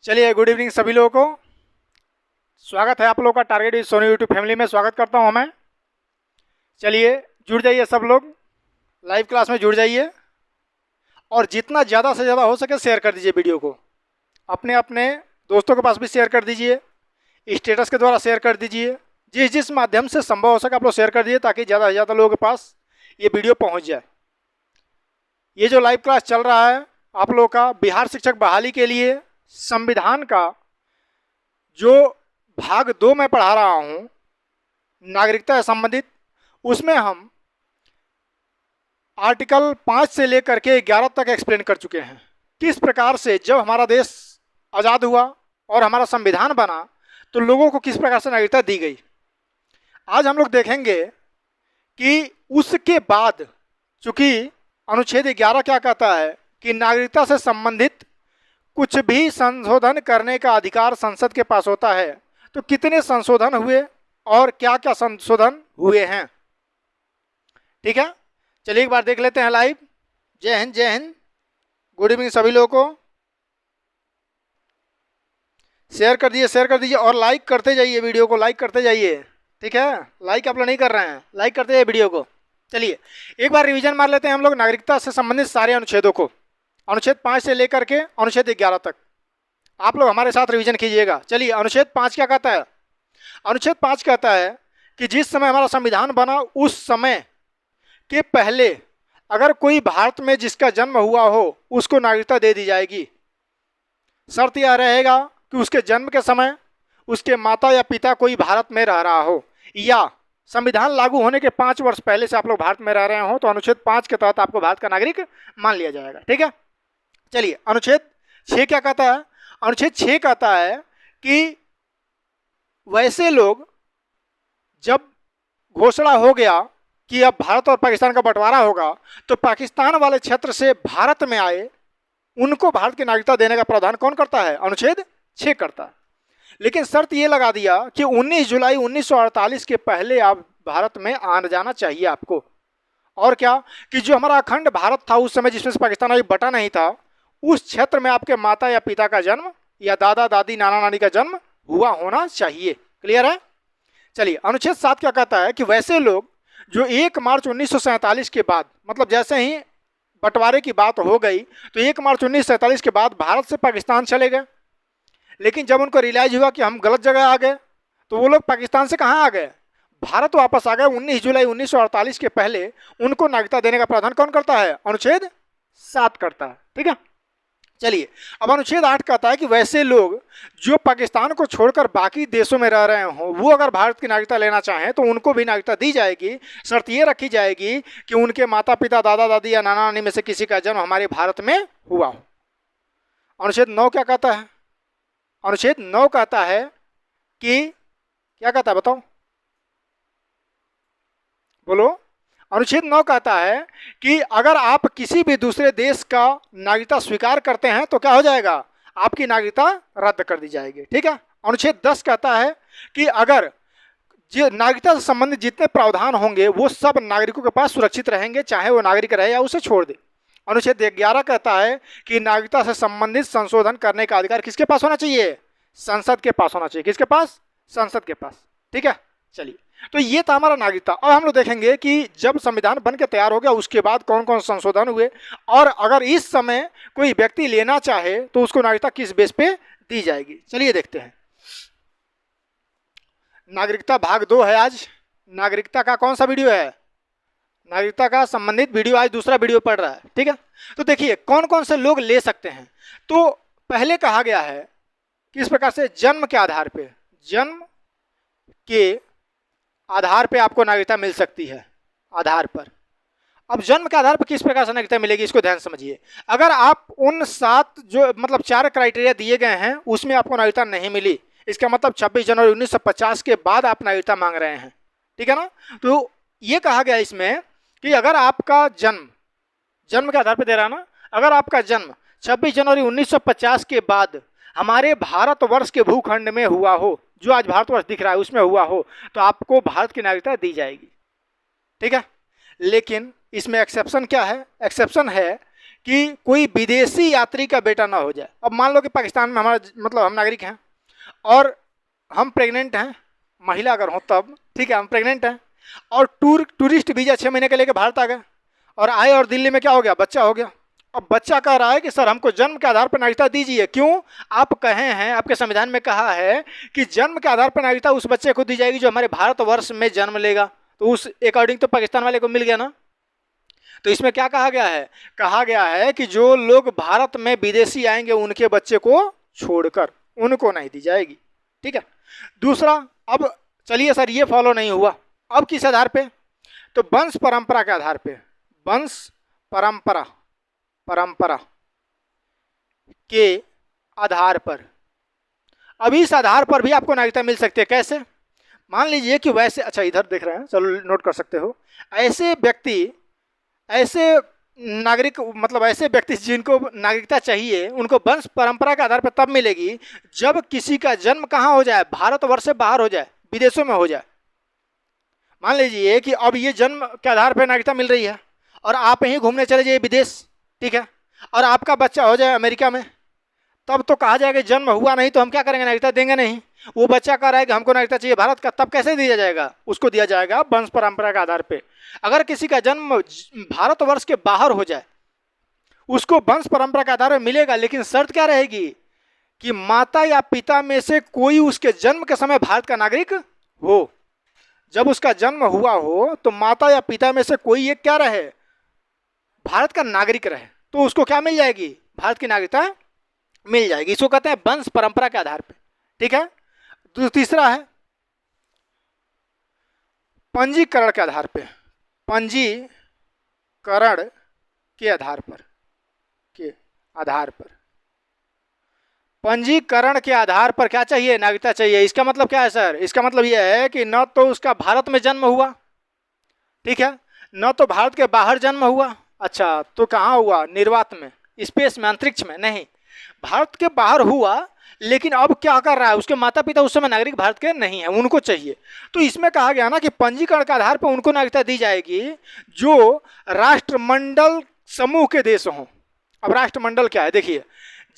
चलिए, good evening सभी लोगों को। स्वागत है आप लोगों का target with Sony YouTube family में। स्वागत करता हूं मैं। चलिए, जुड़ जाइए सब लोग, लाइव क्लास में जुड़ जाइए और जितना ज़्यादा से ज़्यादा हो सके शेयर कर दीजिए वीडियो को। अपने अपने दोस्तों के पास भी शेयर कर दीजिए, स्टेटस के द्वारा शेयर कर दीजिए। जिस जिस माध्यम से संभव हो सके आप लोग शेयर कर दीजिए ताकि ज़्यादा से ज़्यादा लोगों के पास ये वीडियो पहुँच जाए। ये जो लाइव क्लास चल रहा है आप लोगों का बिहार शिक्षक बहाली के लिए संविधान का जो भाग 2 में पढ़ा रहा हूँ, नागरिकता से संबंधित, उसमें हम आर्टिकल 5 से लेकर के 11 तक एक्सप्लेन कर चुके हैं। किस प्रकार से जब हमारा देश आज़ाद हुआ और हमारा संविधान बना तो लोगों को किस प्रकार से नागरिकता दी गई। आज हम लोग देखेंगे कि उसके बाद, चूंकि अनुच्छेद 11 क्या कहता है कि नागरिकता से संबंधित कुछ भी संशोधन करने का अधिकार संसद के पास होता है, तो कितने संशोधन हुए और क्या क्या संशोधन हुए हैं। ठीक है, चलिए एक बार देख लेते हैं लाइव। जय हिंद, जय हिंद, गुड इवनिंग सभी लोगों को। शेयर कर दीजिए और लाइक करते जाइए, वीडियो को लाइक करते जाइए। ठीक है, लाइक आप लोग नहीं कर रहे हैं, लाइक करते जाइए वीडियो को। चलिए एक बार रिवीजन मार लेते हैं हम लोग नागरिकता से संबंधित सारे अनुच्छेदों को, अनुच्छेद 5 से लेकर के अनुच्छेद 11 तक। आप लोग हमारे साथ रिवीजन कीजिएगा। चलिए, अनुच्छेद 5 क्या कहता है? अनुच्छेद 5 कहता है कि जिस समय हमारा संविधान बना उस समय के पहले अगर कोई भारत में जिसका जन्म हुआ हो उसको नागरिकता दे दी जाएगी। शर्त यह रहेगा कि उसके जन्म के समय उसके माता या पिता कोई भारत में रह रहा हो, या संविधान लागू होने के 5 वर्ष पहले से आप लोग भारत में रह रहे हो, तो अनुच्छेद 5 के तहत आपको भारत का नागरिक मान लिया जाएगा। ठीक है, चलिए अनुच्छेद 6 क्या कहता है? अनुच्छेद 6 कहता है कि वैसे लोग, जब घोषणा हो गया कि अब भारत और पाकिस्तान का बंटवारा होगा, तो पाकिस्तान वाले क्षेत्र से भारत में आए उनको भारत की नागरिकता देने का प्रावधान कौन करता है? अनुच्छेद 6 करता है। लेकिन शर्त ये लगा दिया कि 19 जुलाई 1948 के पहले आप भारत में आना जाना चाहिए आपको। और क्या कि जो हमारा अखंड भारत था उस समय, जिसमें से पाकिस्तान अभी बटा नहीं था, उस क्षेत्र में आपके माता या पिता का जन्म या दादा दादी नाना नानी का जन्म हुआ होना चाहिए। क्लियर है? चलिए, अनुच्छेद 7 क्या कहता है कि वैसे लोग जो 1 मार्च 1947 के बाद, मतलब जैसे ही बंटवारे की बात हो गई तो 1 मार्च 1947 के बाद भारत से पाकिस्तान चले गए, लेकिन जब उनको रियलाइज हुआ कि हम गलत जगह आ गए तो वो लोग पाकिस्तान से कहाँ आ गए? भारत वापस आ गए। 19 जुलाई 1948 के पहले उनको नागरिकता देने का प्रावधान कौन करता है? अनुच्छेद 7 करता है। ठीक है, चलिए अब अनुच्छेद 8 कहता है कि वैसे लोग जो पाकिस्तान को छोड़कर बाकी देशों में रह रहे हों, वो अगर भारत की नागरिकता लेना चाहें तो उनको भी नागरिकता दी जाएगी। शर्त ये रखी जाएगी कि उनके माता पिता दादा दादी या नाना नानी में से किसी का जन्म हमारे भारत में हुआ हो। अनुच्छेद 9 क्या कहता है? अनुच्छेद 9 कहता है कि, क्या कहता है बताओ, बोलो। अनुच्छेद 9 कहता है कि अगर आप किसी भी दूसरे देश का नागरिकता स्वीकार करते हैं तो क्या हो जाएगा? आपकी नागरिकता रद्द कर दी जाएगी। ठीक है, अनुच्छेद 10 कहता है कि अगर जो नागरिकता से संबंधित जितने प्रावधान होंगे वो सब नागरिकों के पास सुरक्षित रहेंगे, चाहे वो नागरिक रहे या उसे छोड़ दे। अनुच्छेद 11 कहता है कि नागरिकता से संबंधित संशोधन करने का अधिकार किसके पास होना चाहिए? संसद के पास होना चाहिए। किसके पास? संसद के पास। ठीक है, चलिए, तो ये था हमारा नागरिकता। अब हम लोग देखेंगे कि जब संविधान बन के तैयार हो गया उसके बाद कौन कौन संशोधन हुए, और अगर इस समय कोई व्यक्ति लेना चाहे तो उसको नागरिकता किस बेस पे दी जाएगी। चलिए देखते हैं। नागरिकता भाग 2 है आज। नागरिकता का कौन सा वीडियो है? नागरिकता का संबंधित वीडियो आज दूसरा वीडियो पढ़ रहा है। ठीक है, तो देखिए कौन कौन से लोग ले सकते हैं। तो पहले कहा गया है किस प्रकार से, जन्म के आधार पे, जन्म के आधार पे आपको नागरिकता मिल सकती है। आधार पर, अब जन्म के आधार पर किस प्रकार से नागरिकता मिलेगी इसको ध्यान समझिए। अगर आप उन 7 जो मतलब 4 क्राइटेरिया दिए गए हैं उसमें आपको नागरिकता नहीं मिली, इसका मतलब 26 जनवरी 1950 के बाद आप नागरिकता मांग रहे हैं। ठीक है ना? तो ये कहा गया इसमें कि अगर आपका जन्म के आधार पर दे रहा ना, अगर आपका जन्म 26 जनवरी 1950 के बाद हमारे भारतवर्ष के भूखंड में हुआ हो, जो आज भारतवर्ष दिख रहा है उसमें हुआ हो, तो आपको भारत की नागरिकता दी जाएगी। ठीक है, लेकिन इसमें एक्सेप्शन क्या है? एक्सेप्शन है कि कोई विदेशी यात्री का बेटा ना हो जाए। अब मान लो कि पाकिस्तान में हमारा मतलब हम नागरिक हैं और हम प्रेग्नेंट हैं, महिला अगर हो तब, ठीक है, हम प्रेग्नेंट हैं और टूरिस्ट वीज़ा 6 महीने के लेके भारत आ गए और आए और दिल्ली में क्या हो गया, बच्चा हो गया। अब बच्चा कह रहा है कि सर हमको जन्म के आधार पर नागरिकता दीजिए। क्यों? आप कहे हैं, आपके संविधान में कहा है कि जन्म के आधार पर नागरिकता उस बच्चे को दी जाएगी जो हमारे भारतवर्ष में जन्म लेगा। तो उस अकॉर्डिंग तो पाकिस्तान वाले को मिल गया ना। तो इसमें क्या कहा गया है? कहा गया है कि जो लोग भारत में विदेशी आएंगे उनके बच्चे को छोड़कर उनको नहीं दी जाएगी। ठीक है। दूसरा, अब चलिए सर ये फॉलो नहीं हुआ, अब किस आधार पे? तो वंश परंपरा के आधार पे, वंश परंपरा के आधार पर। अब इस आधार पर भी आपको नागरिकता मिल सकती है। कैसे? मान लीजिए कि वैसे, अच्छा इधर देख रहे हैं, चलो नोट कर सकते हो, ऐसे व्यक्ति, ऐसे नागरिक मतलब ऐसे व्यक्ति जिनको नागरिकता चाहिए उनको वंश परंपरा के आधार पर तब मिलेगी जब किसी का जन्म कहाँ हो जाए, भारतवर्ष से बाहर हो जाए, विदेशों में हो जाए। मान लीजिए कि अब ये जन्म के आधार पर नागरिकता मिल रही है और आप यहीं घूमने चले जाइए विदेश, ठीक है, और आपका बच्चा हो जाए अमेरिका में, तब तो कहा जाएगा जन्म हुआ नहीं तो हम क्या करेंगे, नागरिकता देंगे नहीं। वो बच्चा कह रहा है कि हमको नागरिकता चाहिए भारत का, तब कैसे दिया जाएगा? उसको दिया जाएगा वंश परंपरा के आधार पे। अगर किसी का जन्म भारतवर्ष के बाहर हो जाए उसको वंश परंपरा के आधार पर मिलेगा, लेकिन शर्त क्या रहेगी कि माता या पिता में से कोई उसके जन्म के समय भारत का नागरिक हो। जब उसका जन्म हुआ हो तो माता या पिता में से कोई एक क्या रहे, भारत का नागरिक रहे, तो उसको क्या मिल जाएगी, भारत की नागरिकता मिल जाएगी। इसको कहते हैं वंश परंपरा के आधार पे। ठीक है। तीसरा है पंजीकरण के आधार पे, पंजीकरण के आधार पर, पंजीकरण के आधार पर क्या चाहिए, नागरिकता चाहिए। इसका मतलब क्या है सर? इसका मतलब यह है कि न तो उसका भारत में जन्म हुआ, ठीक है, न तो भारत के बाहर जन्म हुआ। अच्छा, तो कहाँ हुआ? निर्वात में, स्पेस में, अंतरिक्ष में नहीं, भारत के बाहर हुआ, लेकिन अब क्या कर रहा है, उसके माता पिता उस समय नागरिक भारत के नहीं है, उनको चाहिए। तो इसमें कहा गया ना कि पंजीकरण के आधार पर उनको नागरिकता दी जाएगी जो राष्ट्रमंडल समूह के देश हों। अब राष्ट्रमंडल क्या है? देखिए,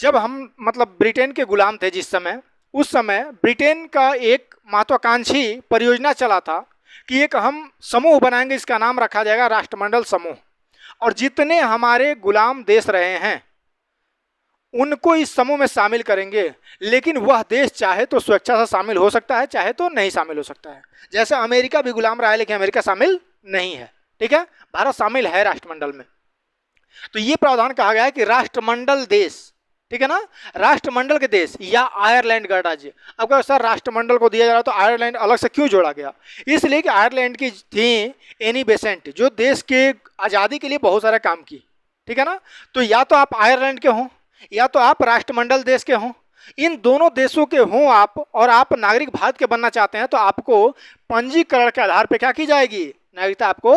जब हम मतलब ब्रिटेन के गुलाम थे जिस समय, उस समय ब्रिटेन का एक महत्वाकांक्षी परियोजना चला था कि एक हम समूह बनाएंगे, इसका नाम रखा जाएगा राष्ट्रमंडल समूह, और जितने हमारे गुलाम देश रहे हैं उनको इस समूह में शामिल करेंगे, लेकिन वह देश चाहे तो स्वेच्छा से शामिल हो सकता है, चाहे तो नहीं शामिल हो सकता है। जैसे अमेरिका भी गुलाम रहा है लेकिन अमेरिका शामिल नहीं है, ठीक है, भारत शामिल है राष्ट्रमंडल में। तो ये प्रावधान कहा गया है कि राष्ट्रमंडल देश, ठीक है ना, राष्ट्रमंडल के देश या आयरलैंड गणराज्य। अब अगर सर राष्ट्रमंडल को दिया जा रहा है तो आयरलैंड अलग से क्यों जोड़ा गया? इसलिए कि आयरलैंड की थी एनी बेसेंट, जो देश के आज़ादी के लिए बहुत सारा काम की, ठीक है ना। तो या तो आप आयरलैंड के हों या तो आप राष्ट्रमंडल देश के हों, इन दोनों देशों के हों आप, और आप नागरिक भारत के बनना चाहते हैं, तो आपको पंजीकरण के आधार पर क्या की जाएगी, नागरिकता आपको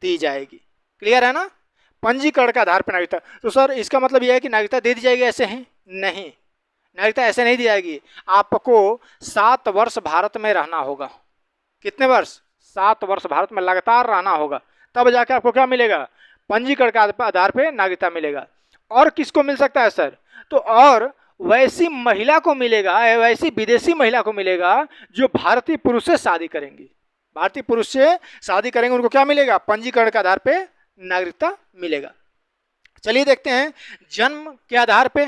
दी जाएगी। क्लियर है ना? पंजीकरण के आधार पर नागरिकता। तो सर इसका मतलब यह है कि नागरिकता दे दी जाएगी, ऐसे ही नहीं, नागरिकता ऐसे नहीं दी जाएगी। आपको 7 वर्ष भारत में रहना होगा। कितने वर्ष? 7 वर्ष भारत में लगातार रहना होगा, तब जाके आपको क्या मिलेगा, पंजीकरण के आधार पर नागरिकता मिलेगा। और किसको मिल सकता है सर? तो और वैसी महिला को मिलेगा, वैसी विदेशी महिला को मिलेगा जो भारतीय पुरुष से शादी करेंगी, भारतीय पुरुष से शादी करेंगे, उनको क्या मिलेगा, पंजीकरण के आधार पे नागरिकता मिलेगा। चलिए देखते हैं जन्म के आधार पे,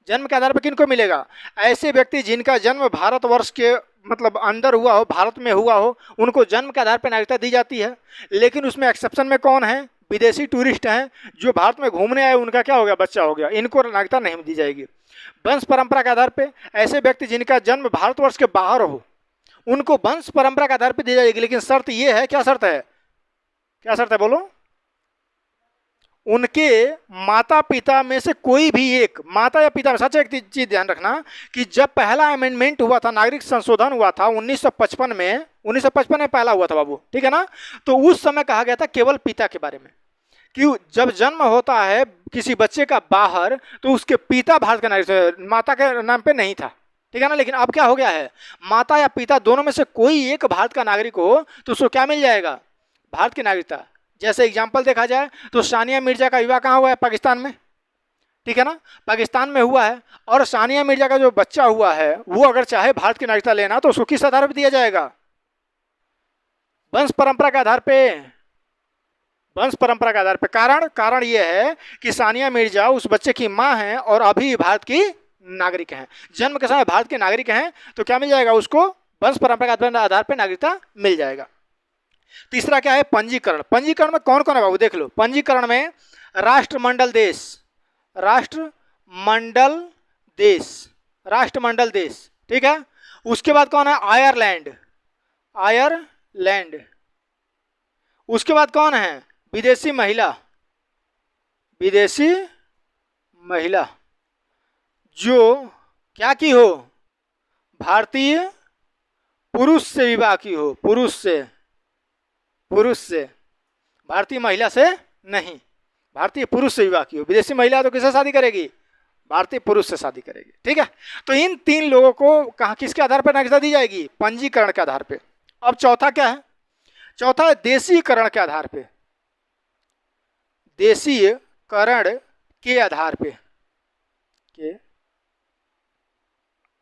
जन्म के आधार पे किनको मिलेगा? ऐसे व्यक्ति जिनका जन्म भारतवर्ष के मतलब अंदर हुआ हो, भारत में हुआ हो, उनको जन्म के आधार पर नागरिकता दी जाती है। लेकिन उसमें एक्सेप्शन में कौन है? विदेशी टूरिस्ट हैं जो भारत में घूमने आए, उनका क्या हो गया, बच्चा हो गया, इनको नागरिकता नहीं दी जाएगी। वंश परंपरा के आधार पे ऐसे व्यक्ति जिनका जन्म भारतवर्ष के बाहर हो, उनको वंश परंपरा के आधार पर दी जाएगी। लेकिन शर्त ये है, क्या शर्त है, क्या शर्त है बोलो? उनके माता पिता में से कोई भी एक, माता या पिता में, सच एक चीज ध्यान रखना कि जब पहला अमेंडमेंट हुआ था, नागरिक संशोधन हुआ था 1955 में, 1955 में पहला हुआ था बाबू, ठीक है ना। तो उस समय कहा गया था केवल पिता के बारे में, कि जब जन्म होता है किसी बच्चे का बाहर तो उसके पिता भारत का नागरिक, माता के नाम पे नहीं था, ठीक है ना। लेकिन अब क्या हो गया है, माता या पिता दोनों में से कोई एक भारत का नागरिक हो तो उसको क्या मिल जाएगा, भारत की नागरिकता। जैसे एग्जाम्पल देखा जाए तो सानिया मिर्जा का विवाह कहाँ हुआ है, पाकिस्तान में, ठीक है ना, पाकिस्तान में हुआ है। और सानिया मिर्जा का जो बच्चा हुआ है वो अगर चाहे भारत की नागरिकता लेना तो उसको किस आधार पर दिया जाएगा? वंश परंपरा के आधार पे, वंश परंपरा के आधार पे। कारण ये है कि सानिया मिर्जा उस बच्चे की माँ हैं और अभी भारत की नागरिक हैं, जन्म के समय भारत के नागरिक हैं, तो क्या मिल जाएगा उसको? वंश परंपरा के आधार पर नागरिकता मिल जाएगा। तीसरा क्या है? पंजीकरण। पंजीकरण में कौन कौन है बाबू? देख लो, पंजीकरण में राष्ट्रमंडल देश, राष्ट्रमंडल देश, राष्ट्रमंडल देश, ठीक है। उसके बाद कौन है? Ireland, Ireland. उसके बाद कौन है? विदेशी महिला, विदेशी महिला जो क्या की हो? भारतीय पुरुष से विवाह की हो, पुरुष से, पुरुष से, भारतीय महिला से नहीं, भारतीय पुरुष से विवाह की हो। विदेशी महिला तो किससे शादी करेगी? भारतीय पुरुष से शादी करेगी, ठीक है। तो इन तीन लोगों को कहाँ किसके आधार पर नागरिकता दी जाएगी? पंजीकरण के आधार पे। अब चौथा क्या है? चौथा है देशीकरण के आधार पे, देशीकरण के आधार पे, के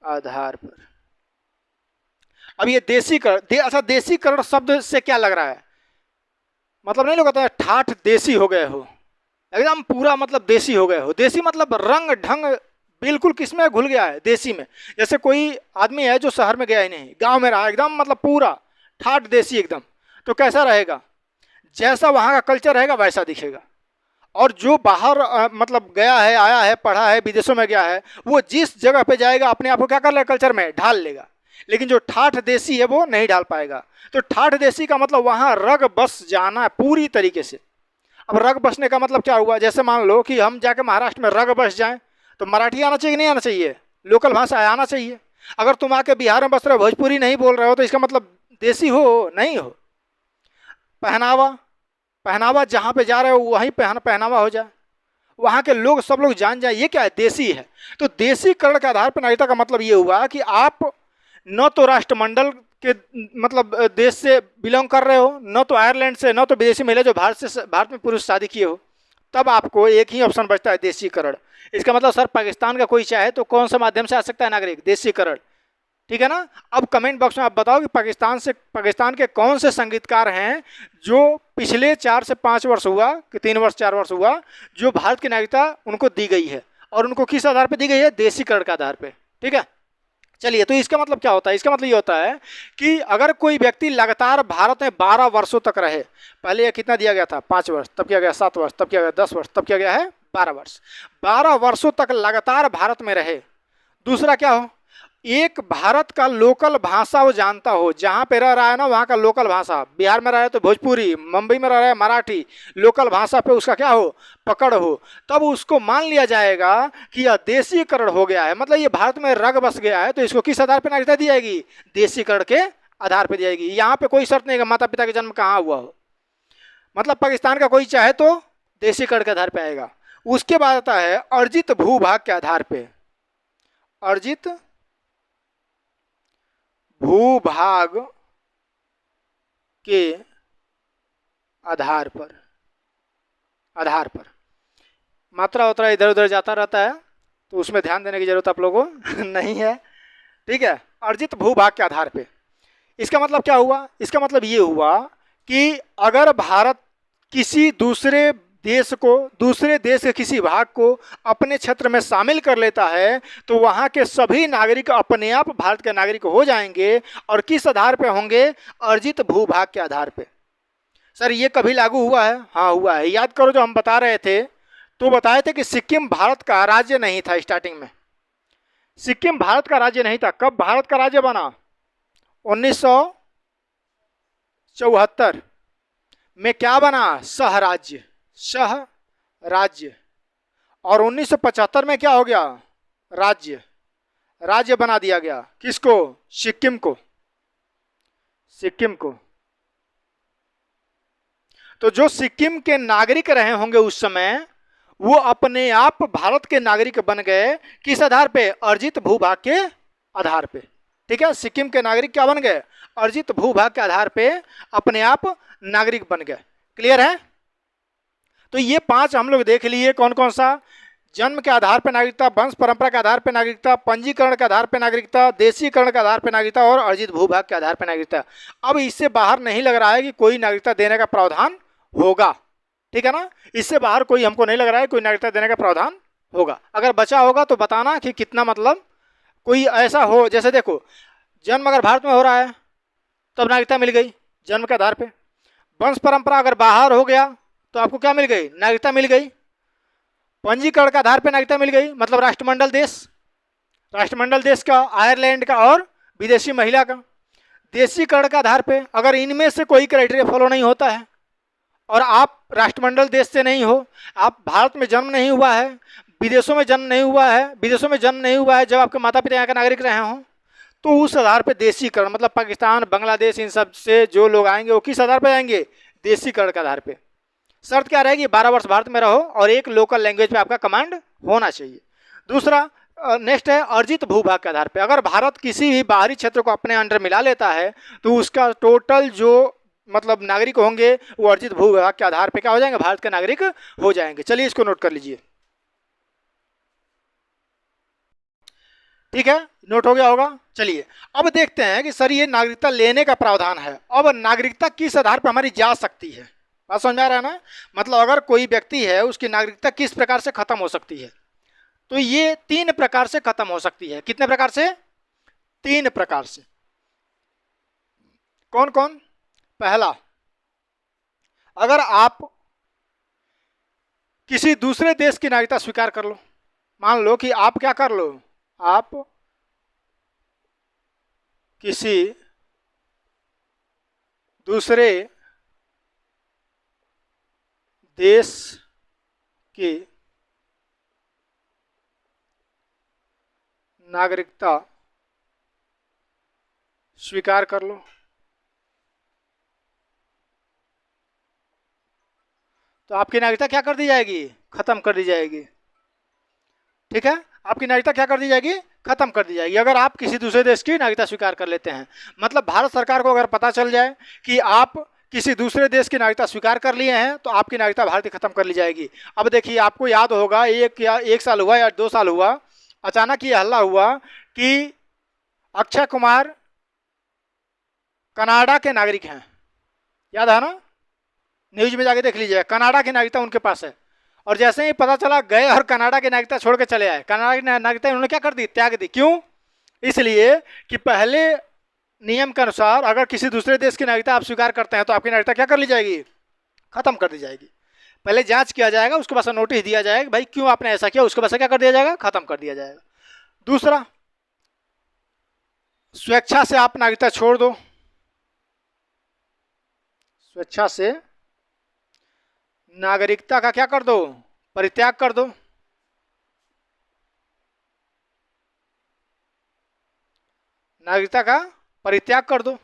आधार पर। अब ये देशीकरण, अच्छा देशीकरण शब्द से क्या लग रहा है? मतलब नहीं लोग कहते हैं ठाठ देसी हो गए हो, एकदम पूरा मतलब देसी हो गए हो। देसी मतलब रंग ढंग बिल्कुल किसमें घुल गया है? देसी में। जैसे कोई आदमी है जो शहर में गया ही नहीं, गांव में रहा, एकदम मतलब पूरा ठाठ देसी एकदम, तो कैसा रहेगा? जैसा वहाँ का कल्चर रहेगा वैसा दिखेगा। और जो बाहर मतलब गया है, आया है, पढ़ा है, विदेशों में गया है, वो जिस जगह पे जाएगा अपने आप को क्या कर लेगा? कल्चर में ढाल लेगा। लेकिन जो ठाठ देसी है वो नहीं डाल पाएगा। तो ठाठ देसी का मतलब वहाँ रग बस जाना है पूरी तरीके से। अब रग बसने का मतलब क्या हुआ? जैसे मान लो कि हम जाके महाराष्ट्र में रग बस जाएं, तो मराठी आना चाहिए नहीं आना चाहिए? लोकल भाषा आना चाहिए। अगर तुम आके बिहार में बस रहे हो, भोजपुरी नहीं बोल रहे हो, तो इसका मतलब देसी हो नहीं हो। पहनावा, पहनावा जहाँ पे जा रहे हो वहीं पहनावा हो जाए, वहाँ के लोग सब लोग जान जाए ये क्या है? देसी है। तो देशीकरण के आधार पर नागरिकता का मतलब ये हुआ कि आप न तो राष्ट्रमंडल के मतलब देश से बिलोंग कर रहे हो, न तो आयरलैंड से, न तो विदेशी महिला जो भारत में पुरुष शादी किए हो, तब आपको एक ही ऑप्शन बचता है देशीकरण। इसका मतलब सर पाकिस्तान का कोई चाहे तो कौन सा माध्यम से आ सकता है नागरिक? देशीकरण, ठीक है ना। अब कमेंट बॉक्स में आप बताओ कि पाकिस्तान के कौन से संगीतकार हैं जो पिछले 4 से 5 वर्ष हुआ कि 3 वर्ष 4 वर्ष हुआ जो भारत की नागरिकता उनको दी गई है, और उनको किस आधार पर दी गई है? देशीकरण के आधार पर, ठीक है। चलिए, तो इसका मतलब क्या होता है? इसका मतलब ये होता है कि अगर कोई व्यक्ति लगातार भारत में 12 वर्षों तक रहे, पहले ये कितना दिया गया था? 5 वर्ष, तब किया गया 7 वर्ष, तब किया गया 10 वर्ष, तब किया गया है 12 वर्ष। 12 वर्षों तक लगातार भारत में रहे। दूसरा क्या हो? एक भारत का लोकल भाषा वो जानता हो, जहाँ पे रह रहा है ना वहाँ का लोकल भाषा। बिहार में रह रहा है तो भोजपुरी, मुंबई में रह रहा है मराठी, लोकल भाषा पे उसका क्या हो? पकड़ हो। तब उसको मान लिया जाएगा कि यह देशीकरण हो गया है, मतलब ये भारत में रग बस गया है, तो इसको किस आधार पर नागरिकता दी जाएगी? देशीकरण के आधार पर दी जाएगी। यहाँ पे कोई शर्त नहीं है माता पिता का जन्म कहाँ हुआ हो, मतलब पाकिस्तान का कोई चाहे तो देशीकरण के आधार पर आएगा। उसके बाद आता है अर्जित भूभाग के आधार पर, अर्जित भूभाग के आधार पर, मात्रा उतरा इधर उधर जाता रहता है तो उसमें ध्यान देने की जरूरत आप लोगों को नहीं है, ठीक है। अर्जित भूभाग के आधार पे, इसका मतलब क्या हुआ? इसका मतलब ये हुआ कि अगर भारत किसी दूसरे देश को, दूसरे देश के किसी भाग को अपने क्षेत्र में शामिल कर लेता है तो वहाँ के सभी नागरिक अपने आप भारत के नागरिक हो जाएंगे। और किस आधार पे होंगे? अर्जित भूभाग के आधार पे। सर ये कभी लागू हुआ है? हाँ हुआ है। याद करो जो हम बता रहे थे तो बताए थे कि सिक्किम भारत का राज्य नहीं था। स्टार्टिंग में सिक्किम भारत का राज्य नहीं था। कब भारत का राज्य बना? 1974 में क्या बना? सहराज्य, शह राज्य। और 1975 में क्या हो गया? राज्य, राज्य बना दिया गया। किसको? सिक्किम को, सिक्किम को। तो जो सिक्किम के नागरिक रहे होंगे उस समय, वो अपने आप भारत के नागरिक बन गए। किस आधार पे? अर्जित भूभाग के आधार पे, ठीक है। सिक्किम के नागरिक क्या बन गए? अर्जित भूभाग के आधार पे अपने आप नागरिक बन गए। क्लियर है? तो ये 5 हम लोग देख लिए। कौन कौन सा? जन्म के आधार पर नागरिकता, वंश परंपरा के आधार पर नागरिकता, पंजीकरण के आधार पर नागरिकता, देशीकरण के आधार पर नागरिकता और अर्जित भूभाग के आधार पर नागरिकता। अब इससे बाहर नहीं लग रहा है कि कोई नागरिकता देने का प्रावधान होगा, ठीक है ना। इससे बाहर कोई हमको नहीं लग रहा है कोई नागरिकता देने का प्रावधान होगा। अगर बचा होगा तो बताना कि कितना, मतलब कोई ऐसा हो, जैसे देखो जन्म अगर भारत में हो रहा है तब नागरिकता मिल गई जन्म के आधार पे। वंश परंपरा अगर बाहर हो गया तो आपको क्या मिल गई, नागरिकता मिल गई। पंजीकरण के आधार पे नागरिकता मिल गई, मतलब राष्ट्रमंडल देश का, आयरलैंड का और विदेशी महिला का। देशीकरण के आधार पे अगर इनमें से कोई क्राइटेरिया फॉलो नहीं होता है और आप राष्ट्रमंडल देश से नहीं हो, आप भारत में जन्म नहीं हुआ है, विदेशों में जन्म नहीं हुआ है, जब आपके माता पिता यहाँ के नागरिक रहे हों, तो उस आधार पे देशीकरण, मतलब पाकिस्तान, बांग्लादेश, इन सब से जो लोग आएंगे वो किस आधार पे आएंगे, देशीकरण के आधार पे। शर्त क्या रहेगी, 12 वर्ष भारत में रहो और एक लोकल लैंग्वेज पे आपका कमांड होना चाहिए। दूसरा नेक्स्ट है अर्जित भूभाग के आधार पे। अगर भारत किसी भी बाहरी क्षेत्र को अपने अंडर मिला लेता है तो उसका टोटल जो मतलब नागरिक होंगे वो अर्जित भूभाग के आधार पे क्या हो जाएंगे, भारत के नागरिक हो जाएंगे। चलिए इसको नोट कर लीजिए, ठीक है, नोट हो गया होगा। चलिए अब देखते हैं कि सर ये नागरिकता लेने का प्रावधान है, अब नागरिकता किस आधार पर हमारी जा सकती है, बात समझ में आ रहा है ना। मतलब अगर कोई व्यक्ति है उसकी नागरिकता किस प्रकार से खत्म हो सकती है, तो ये 3 प्रकार से खत्म हो सकती है। कितने प्रकार से, 3 प्रकार से। कौन कौन, पहला, अगर आप किसी दूसरे देश की नागरिकता स्वीकार कर लो। मान लो कि आप क्या कर लो, आप किसी दूसरे देश की नागरिकता स्वीकार कर लो, तो आपकी नागरिकता क्या कर दी जाएगी, खत्म कर दी जाएगी, ठीक है। आपकी नागरिकता क्या कर दी जाएगी, खत्म कर दी जाएगी अगर आप किसी दूसरे देश की नागरिकता स्वीकार कर लेते हैं। मतलब भारत सरकार को अगर पता चल जाए कि आप किसी दूसरे देश की नागरिकता स्वीकार कर लिए हैं तो आपकी नागरिकता भारत की खत्म कर ली जाएगी। अब देखिए आपको याद होगा एक साल हुआ या 2 साल हुआ, अचानक ये हल्ला हुआ कि अक्षय कुमार कनाडा के नागरिक हैं, याद है ना, न्यूज में जाके देख लीजिए, कनाडा की नागरिकता उनके पास है। और जैसे ही पता चला गए और कनाडा की नागरिकता छोड़ के चले आए। कनाडा की नागरिकता उन्होंने क्या कर दी, त्याग दी। क्यों, इसलिए कि पहले नियम के अनुसार अगर किसी दूसरे देश की नागरिकता आप स्वीकार करते हैं तो आपकी नागरिकता क्या कर ली जाएगी, खत्म कर दी जाएगी। पहले जांच किया जाएगा, उसके बाद नोटिस दिया जाएगा भाई क्यों आपने ऐसा किया, उसके बाद क्या कर दिया जाएगा, खत्म कर दिया जाएगा। दूसरा, स्वेच्छा से आप नागरिकता छोड़ दो, स्वेच्छा से नागरिकता का क्या कर दो, परित्याग कर दो। नागरिकता का परित्याग कर दो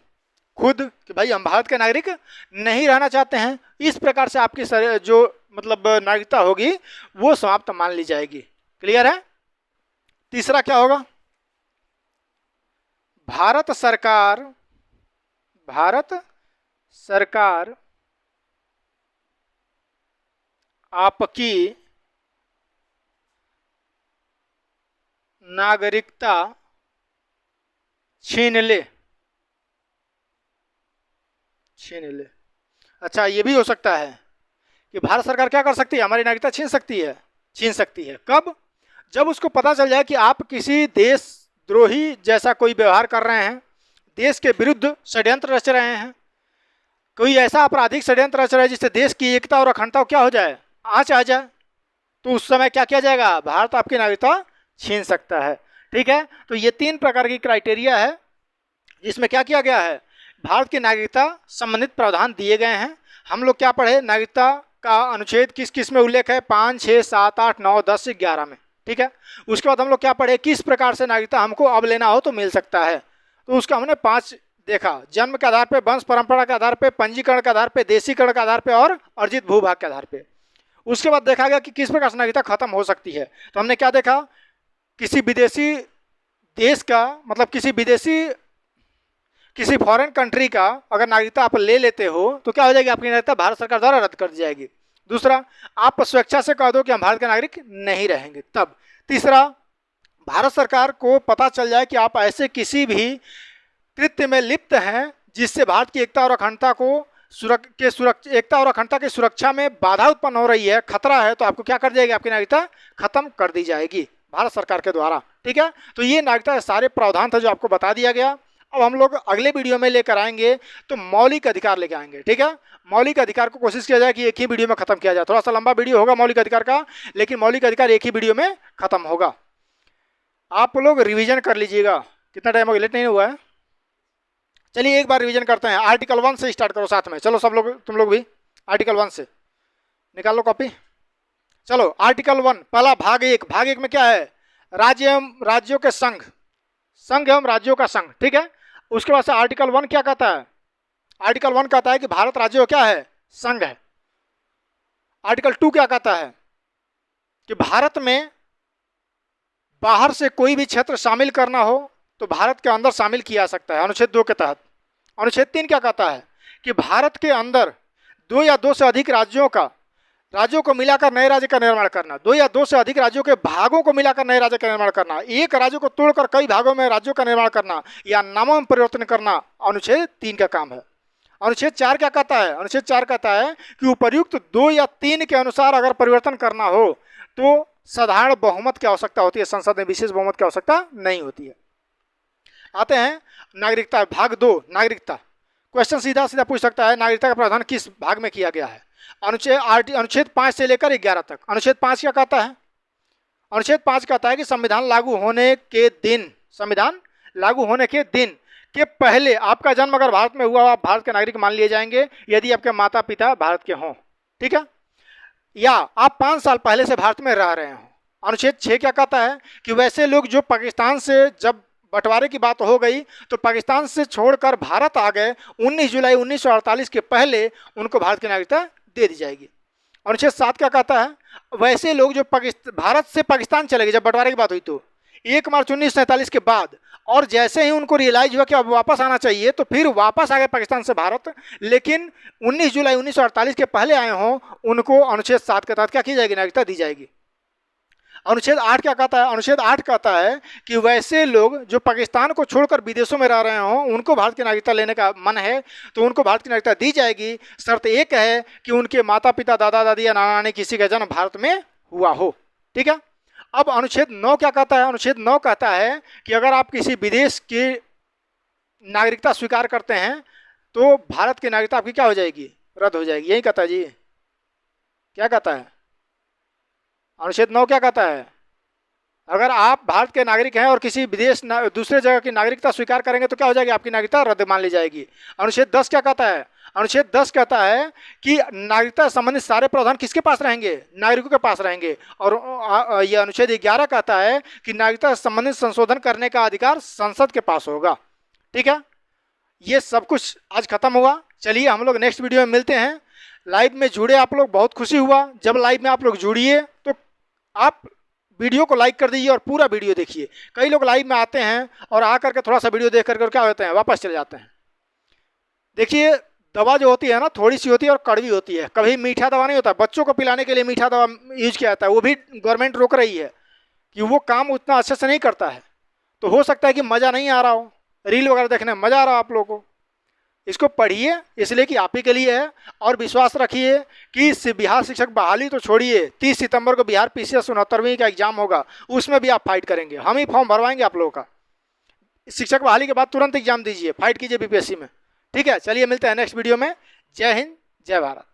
खुद कि भाई हम भारत के नागरिक नहीं रहना चाहते हैं। इस प्रकार से आपकी जो मतलब नागरिकता होगी वो समाप्त मान ली जाएगी। क्लियर है। तीसरा क्या होगा, भारत सरकार आपकी नागरिकता छीन ले। अच्छा, ये भी हो सकता है कि भारत सरकार क्या कर सकती है, हमारी नागरिकता छीन सकती है। कब, जब उसको पता चल जाए कि आप किसी देशद्रोही जैसा कोई व्यवहार कर रहे हैं, देश के विरुद्ध षड्यंत्र रच रहे हैं, कोई ऐसा आपराधिक षड्यंत्र रच रहा है जिससे देश की एकता और अखंडता क्या हो जाए, आँच आ जाए, तो उस समय क्या किया जाएगा, भारत आपकी नागरिकता छीन सकता है। ठीक है, तो ये 3 प्रकार की क्राइटेरिया है जिसमें क्या किया गया है, भारत की नागरिकता संबंधित प्रावधान दिए गए हैं। हम लोग क्या पढ़े, नागरिकता का अनुच्छेद किस किस में उल्लेख है, 5, 6, 7, 8, 9, 10 से 11 में। ठीक है, उसके बाद हम लोग क्या पढ़े, किस प्रकार से नागरिकता हमको अब लेना हो तो मिल सकता है। तो उसका हमने 5 देखा, जन्म के आधार पर, वंश परंपरा के आधार पर, पंजीकरण के आधार पर, देशीकरण के आधार पर और अर्जित भूभाग के आधार पर। उसके बाद देखा गया कि किस प्रकार से नागरिकता खत्म हो सकती है। तो हमने क्या देखा, किसी विदेशी देश का मतलब किसी फॉरेन कंट्री का अगर नागरिकता आप ले लेते हो तो क्या हो जाएगी, आपकी नागरिकता भारत सरकार द्वारा रद्द कर दी जाएगी। दूसरा, आप स्वेच्छा से कह दो कि हम भारत के नागरिक नहीं रहेंगे तब। तीसरा, भारत सरकार को पता चल जाए कि आप ऐसे किसी भी कृत्य में लिप्त हैं जिससे भारत की एकता और अखंडता को एकता और अखंडता की सुरक्षा में बाधा उत्पन्न हो रही है, खतरा है, तो आपको क्या कर जाएगी, आपकी नागरिकता खत्म कर दी जाएगी भारत सरकार के द्वारा। ठीक है, तो ये नागरिकता के सारे प्रावधान थे जो आपको बता दिया गया। अब हम लोग अगले वीडियो में लेकर आएंगे तो मौलिक अधिकार लेकर आएंगे। ठीक है, मौलिक अधिकार को कोशिश किया जाए कि एक ही वीडियो में खत्म किया जाए। थोड़ा सा लंबा वीडियो होगा मौलिक अधिकार का, लेकिन मौलिक अधिकार एक ही वीडियो में खत्म होगा। आप लोग रिवीजन कर लीजिएगा। कितना टाइम हो गया, लेट नहीं हुआ है? चलिए एक बार रिवीजन करते हैं। आर्टिकल 1 से स्टार्ट करो साथ में। चलो सब लोग, तुम लोग भी आर्टिकल 1 से निकाल लो कॉपी। चलो आर्टिकल 1 पहला भाग 1। भाग 1 में क्या है, राज्य एवं राज्यों के संघ, संघ एवं राज्यों का संघ। ठीक है, उसके बाद से आर्टिकल 1 क्या कहता है, आर्टिकल 1 कहता है कि भारत राज्यों क्या है, संघ है। आर्टिकल 2 क्या कहता है कि भारत में बाहर से कोई भी क्षेत्र शामिल करना हो तो भारत के अंदर शामिल किया जा सकता है, अनुच्छेद 2 के तहत। अनुच्छेद 3 क्या कहता है कि भारत के अंदर 2 या 2 से अधिक राज्यों को मिलाकर नए राज्य का निर्माण करना, 2 या 2 से अधिक राज्यों के भागों को मिलाकर नए राज्य का निर्माण करना, एक राज्य को तोड़कर कई भागों में राज्यों का निर्माण करना या नामों में परिवर्तन करना अनुच्छेद 3 का काम है। अनुच्छेद 4 क्या कहता है, अनुच्छेद 4 कहता है कि उपर्युक्त 2 या 3 के अनुसार अगर परिवर्तन करना हो तो साधारण बहुमत की आवश्यकता होती है, संसद में विशेष बहुमत की आवश्यकता नहीं होती है। आते हैं नागरिकता, भाग 2 नागरिकता। क्वेश्चन सीधा सीधा पूछ सकता है, नागरिकता का प्रावधान किस भाग में किया गया है? अनुच्छेद 5 से लेकर 11 तक। अनुच्छेद 5 क्या कहता है, अनुच्छेद 5 कहता है कि संविधान लागू होने के दिन, संविधान लागू होने के दिन के पहले आपका जन्म अगर भारत में हुआ, आप भारत के नागरिक मान लिए जाएंगे यदि आपके माता पिता भारत के हों। ठीक है, या आप 5 साल पहले से भारत में रह रहे हों। अनुच्छेद 6 क्या कहता है कि वैसे लोग जो पाकिस्तान से, जब बंटवारे की बात हो गई तो पाकिस्तान से छोड़कर भारत आ गए, 19 जुलाई 1948 के पहले उनको भारत की नागरिकता दे दी जाएगी। अनुच्छेद 7 क्या कहता है, वैसे लोग जो भारत से पाकिस्तान चले गए, जब बंटवारे की बात हुई तो 1 मार्च 1947 के बाद, और जैसे ही उनको रियलाइज हुआ कि अब वापस आना चाहिए तो फिर वापस आ गए पाकिस्तान से भारत, लेकिन 19 जुलाई 1948 के पहले आए हों, उनको अनुच्छेद 7 के तहत क्या की जाएगी, नागरिकता दी जाएगी। अनुच्छेद 8 क्या कहता है, अनुच्छेद 8 कहता है कि वैसे लोग जो पाकिस्तान को छोड़कर विदेशों में रह रहे हों, उनको भारत की नागरिकता लेने का मन है तो उनको भारत की नागरिकता दी जाएगी। शर्त एक है कि उनके माता पिता, दादा दादी या नाना नानी किसी का जन्म भारत में हुआ हो। ठीक है, अब अनुच्छेद 9 क्या कहता है, अनुच्छेद 9 कहता है कि अगर आप किसी विदेश की नागरिकता स्वीकार करते हैं तो भारत की नागरिकता आपकी क्या हो जाएगी, रद्द हो जाएगी। यही कहता है जी, क्या कहता है अनुच्छेद 9 क्या कहता है, अगर आप भारत के नागरिक हैं और किसी विदेश दूसरे जगह की नागरिकता स्वीकार करेंगे तो क्या हो जाएगी, आपकी नागरिकता रद्द मान ली जाएगी। अनुच्छेद 10 क्या कहता है, अनुच्छेद 10 कहता है कि नागरिकता संबंधित सारे प्रावधान किसके पास रहेंगे, नागरिकों के पास रहेंगे। और यह अनुच्छेद 11 कहता है कि नागरिकता संबंधित संशोधन करने का अधिकार संसद के पास होगा। ठीक है, ये सब कुछ आज खत्म हुआ। चलिए हम लोग नेक्स्ट वीडियो में मिलते हैं। लाइव में जुड़े आप लोग, बहुत खुशी हुआ जब लाइव में आप लोग जुड़िए तो आप वीडियो को लाइक कर दीजिए और पूरा वीडियो देखिए। कई लोग लाइव में आते हैं और आकर के थोड़ा सा वीडियो देख करके क्या होते हैं, वापस चले जाते हैं। देखिए दवा जो होती है ना, थोड़ी सी होती है और कड़वी होती है। कभी मीठा दवा नहीं होता, बच्चों को पिलाने के लिए मीठा दवा यूज किया जाता है, वो भी गवर्नमेंट रोक रही है कि वो काम उतना अच्छे से नहीं करता है। तो हो सकता है कि मज़ा नहीं आ रहा हो, रील वगैरह देखने में मज़ा आ रहा हो आप लोगों को। इसको पढ़िए इसलिए कि आप ही के लिए है, और विश्वास रखिए कि बिहार शिक्षक बहाली तो छोड़िए, 30 सितंबर को बिहार PCS 69वीं का एग्जाम होगा, उसमें भी आप फाइट करेंगे। हम ही फॉर्म भरवाएंगे आप लोगों का। शिक्षक बहाली के बाद तुरंत एग्जाम दीजिए, फाइट कीजिए BPSC में। ठीक है, चलिए मिलते हैं नेक्स्ट वीडियो में। जय हिंद, जय भारत।